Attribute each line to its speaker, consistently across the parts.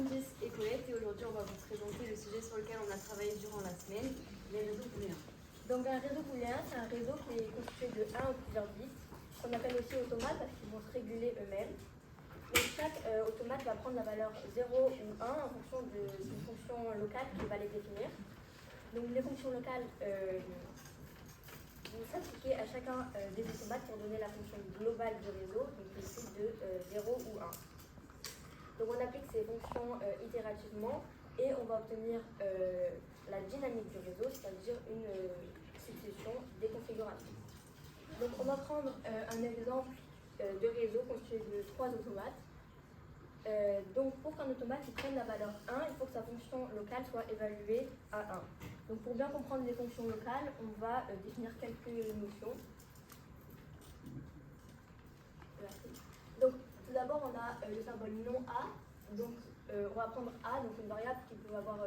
Speaker 1: Candice et Colette et aujourd'hui on va vous présenter le sujet sur lequel on a travaillé durant la semaine, les réseaux booléens.
Speaker 2: Donc un réseau booléen, c'est un réseau qui est constitué de 1 ou plusieurs bits, qu'on appelle aussi automates parce qu'ils vont se réguler eux-mêmes. Donc chaque automate va prendre la valeur 0 ou 1 en fonction d'une fonction locale qui va les définir. Donc les fonctions locales vont s'appliquer à chacun des automates pour donner la fonction globale du réseau, donc ici de 0 ou 1. Donc on applique ces fonctions itérativement et on va obtenir la dynamique du réseau, c'est-à-dire une succession des configurations. Donc on va prendre un exemple de réseau constitué de 3 automates. Donc pour qu'un automate prenne la valeur 1, il faut que sa fonction locale soit évaluée à 1. Donc pour bien comprendre les fonctions locales, on va définir quelques notions. Donc tout d'abord on a le symbole non A. Donc on va prendre A, donc une variable qui peut avoir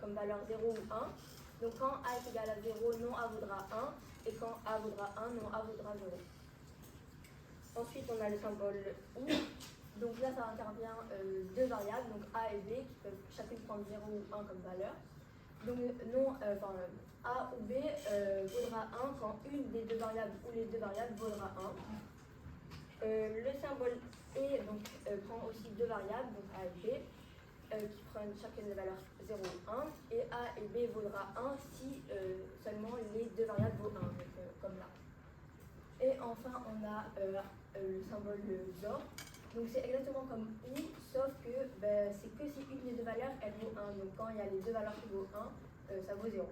Speaker 2: comme valeur 0 ou 1. Donc quand A est égal à 0, non A vaudra 1. Et quand A vaudra 1, non A vaudra 0. Ensuite on a le symbole OU. Donc là ça intervient deux variables, donc A et B, qui peuvent chacune prendre 0 ou 1 comme valeur. Donc A ou B vaudra 1 quand une des deux variables ou les deux variables vaudra 1. Le symbole E donc, prend aussi deux variables, donc A et B, qui prennent chacune des valeurs 0 ou 1. Et A et B vaudra 1 si seulement les deux variables vaut 1, donc, comme là. Et enfin on a le symbole XOR. Donc c'est exactement comme OU, sauf que c'est que si une des deux valeurs elle vaut 1. Donc quand il y a les deux valeurs qui vaut 1, ça vaut 0.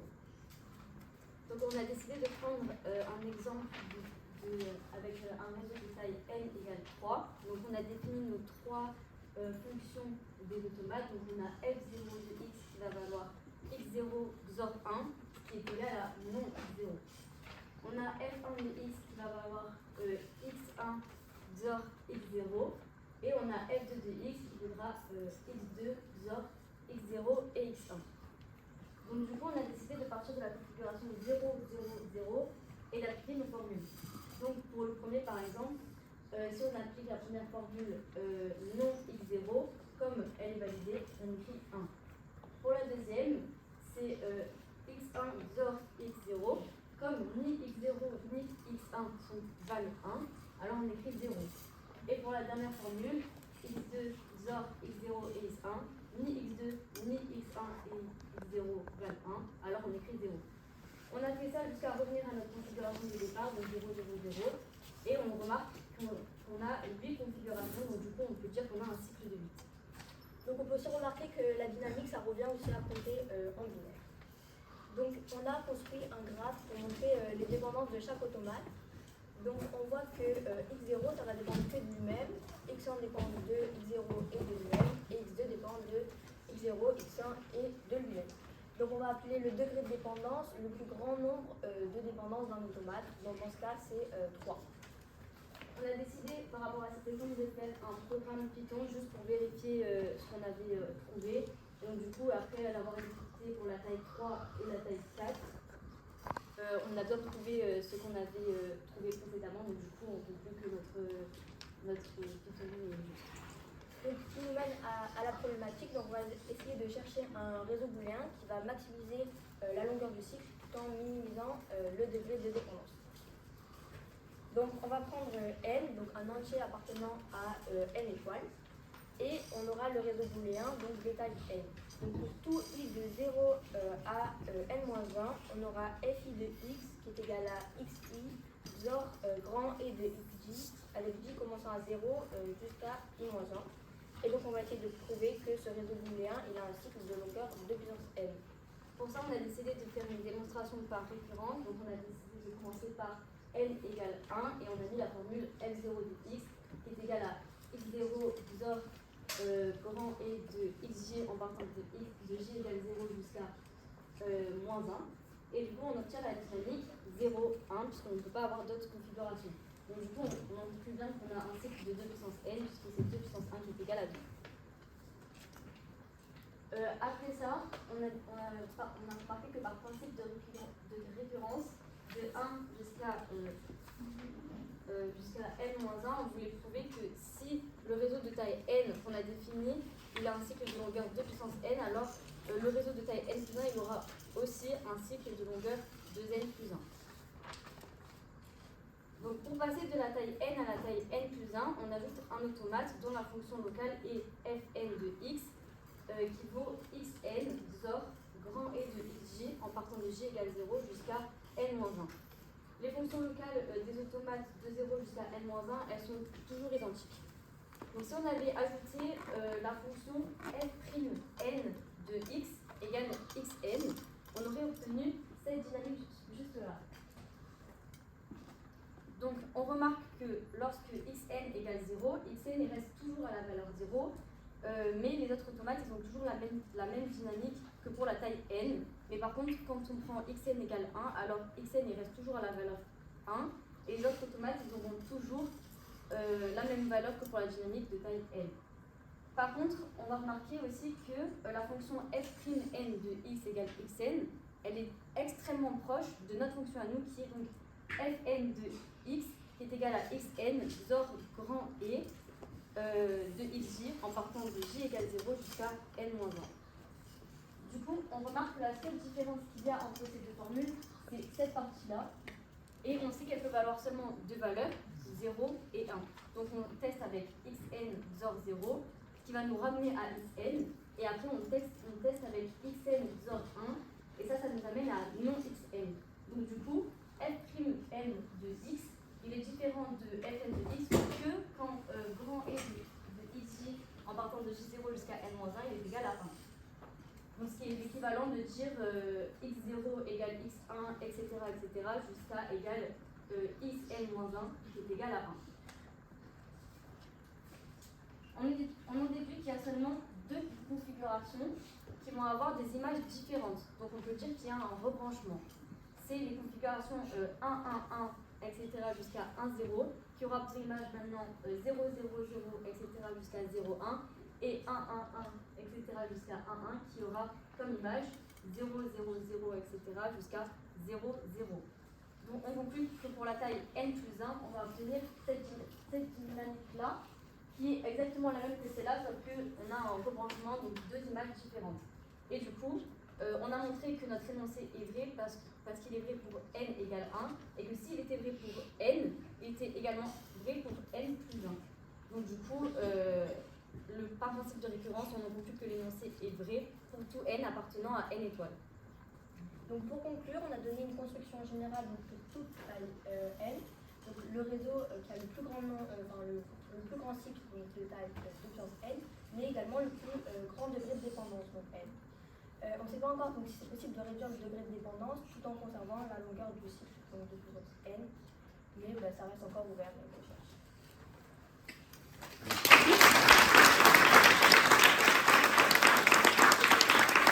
Speaker 1: Donc on a décidé de prendre un exemple avec un réseau de taille n égale 3. Donc on a défini nos trois fonctions des automates. Donc on a f0 de x qui va valoir x0 XOR 1 qui est égal à non x0. On a f1 de x qui va valoir x1 XOR x0. Et on a f2 de x qui vaudra x2 XOR x0 et x1. Donc du coup, on a décidé de partir de la configuration 0, 0, 0 et d'appliquer nos formules. Donc pour le premier, par exemple, si on applique la première formule non x0, comme elle est validée, on écrit 1. Pour la deuxième, c'est x1 XOR x0, comme ni x0 ni x1 sont val 1, alors on écrit 0. Et pour la dernière formule, x2 XOR x0 et x1, ni x2 ni x1 et x0 valent 1, alors on écrit 0. On a fait ça jusqu'à revenir à notre configuration de départ, donc 0, 0, 0, et on remarque qu'on a 8 configurations, donc du coup on peut dire qu'on a un cycle de 8.
Speaker 2: Donc on peut aussi remarquer que la dynamique, ça revient aussi à compter en binaire. Donc on a construit un graphe pour montrer les dépendances de chaque automate. Donc on voit que x0 ça va dépendre que de lui-même, x1 dépend de x0 et de lui-même, et x2 dépend de x0, x1 et de lui-même. Donc on va appeler le degré de dépendance le plus grand nombre de dépendances d'un automate. Donc dans ce cas c'est 3.
Speaker 1: On a décidé par rapport à cette exemple de faire un programme Python juste pour vérifier ce qu'on avait trouvé. Donc du coup après l'avoir exécuté pour la taille 3 et la taille 4, on a bien trouvé ce qu'on avait trouvé précédemment, donc du coup on conclut que notre Python est juste.
Speaker 2: Donc ce qui nous mène à la problématique, donc on va essayer de chercher un réseau booléen qui va maximiser la longueur du cycle tout en minimisant le degré de dépendance. Donc on va prendre n, donc un entier appartenant à n étoiles, et on aura le réseau booléen donc de taille n. Donc pour tout i de 0 à n-1, on aura fi de x qui est égal à xi XOR grand E de xj, avec j commençant à 0 jusqu'à i-1. Et donc on va essayer de prouver que ce réseau booléen il a un cycle de longueur de puissance n.
Speaker 1: Pour ça, on a décidé de faire une démonstration par récurrence. Donc on a décidé de commencer par n égale 1 et on a mis la formule f0 de x qui est égale à x0 XOR grand E de xj en partant de x de j égale 0 jusqu'à moins 1. Et du coup, on obtient la dynamique 0, 1 puisqu'on ne peut pas avoir d'autres configurations. Donc du coup, on en conclut bien qu'on a un cycle de 2 puissance n puisque c'est 2 puissance 1 qui est égal à 2. Après ça, on a remarqué que par principe de récurrence, de 1 jusqu'à n-1, on voulait prouver que si le réseau de taille n qu'on a défini, il a un cycle de longueur 2 puissance n, alors le réseau de taille n plus 1, il aura aussi un cycle de longueur 2n plus 1. Donc pour passer de la taille n à la taille n plus 1, on ajoute un automate dont la fonction locale est fn de x qui vaut xn XOR grand E de xj en partant de j égale 0 jusqu'à n-1. Les fonctions locales des automates de 0 jusqu'à n-1, elles sont toujours identiques. Donc si on avait ajouté la fonction f'n de x égale xn, on aurait obtenu cette dynamique juste là. Donc on remarque que lorsque xn égale 0, xn il reste toujours à la valeur 0, mais les autres automates ils ont toujours la même dynamique que pour la taille n. Mais par contre, quand on prend xn égale 1, alors xn il reste toujours à la valeur 1, et les autres automates ils auront toujours la même valeur que pour la dynamique de taille n. Par contre, on va remarquer aussi que la fonction f'n de x égale xn, elle est extrêmement proche de notre fonction à nous qui est donc fn de x qui est égal à xn XOR grand E de xj en partant de j égale 0 jusqu'à n-1. Du coup, on remarque que la seule différence qu'il y a entre ces deux formules, c'est cette partie-là. Et on sait qu'elle peut valoir seulement deux valeurs, 0 et 1. Donc on teste avec xn XOR 0, qui va nous ramener à xn. Et après on teste avec xn XOR 1, et ça nous amène à non xn. Donc du coup, f'n de x, il est différent de fn de x que quand grand E de xj en partant de j0 jusqu'à n-1, il est égal à 1. Donc ce qui est l'équivalent de dire x0 égale x1, etc., jusqu'à égal xn-1 qui est égal à 1. On en déduit qu'il y a seulement deux configurations qui vont avoir des images différentes. Donc on peut dire qu'il y a un rebranchement. C'est les configurations 1, 1, 1, etc. jusqu'à 1, 0, qui aura pour image maintenant 0, 0, 0, etc. jusqu'à 0, 1, et 1, 1, 1, etc. jusqu'à 1, 1, qui aura comme image 0, 0, 0, etc. jusqu'à 0, 0. Donc on conclut que pour la taille n plus 1, on va obtenir cette dynamique-là, qui est exactement la même que celle-là, sauf qu'on a un rebranchement, donc deux images différentes. Et du coup, on a montré que notre énoncé est vrai parce qu'il est vrai pour n égale 1, et que s'il était vrai pour n, il était également vrai pour n plus 1. Donc du coup, par principe de récurrence, on en conclut que l'énoncé est vrai pour tout n appartenant à n étoiles.
Speaker 2: Donc pour conclure, on a donné une construction générale donc, pour toute taille n. Donc le réseau qui a le plus grand le plus grand cycle donc, de taille de puissance n, mais également le plus grand degré de dépendance, donc n. On ne sait pas encore donc, si c'est possible de réduire le degré de dépendance tout en conservant la longueur du cycle donc, de puissance n, mais ça reste encore ouvert dans les recherches.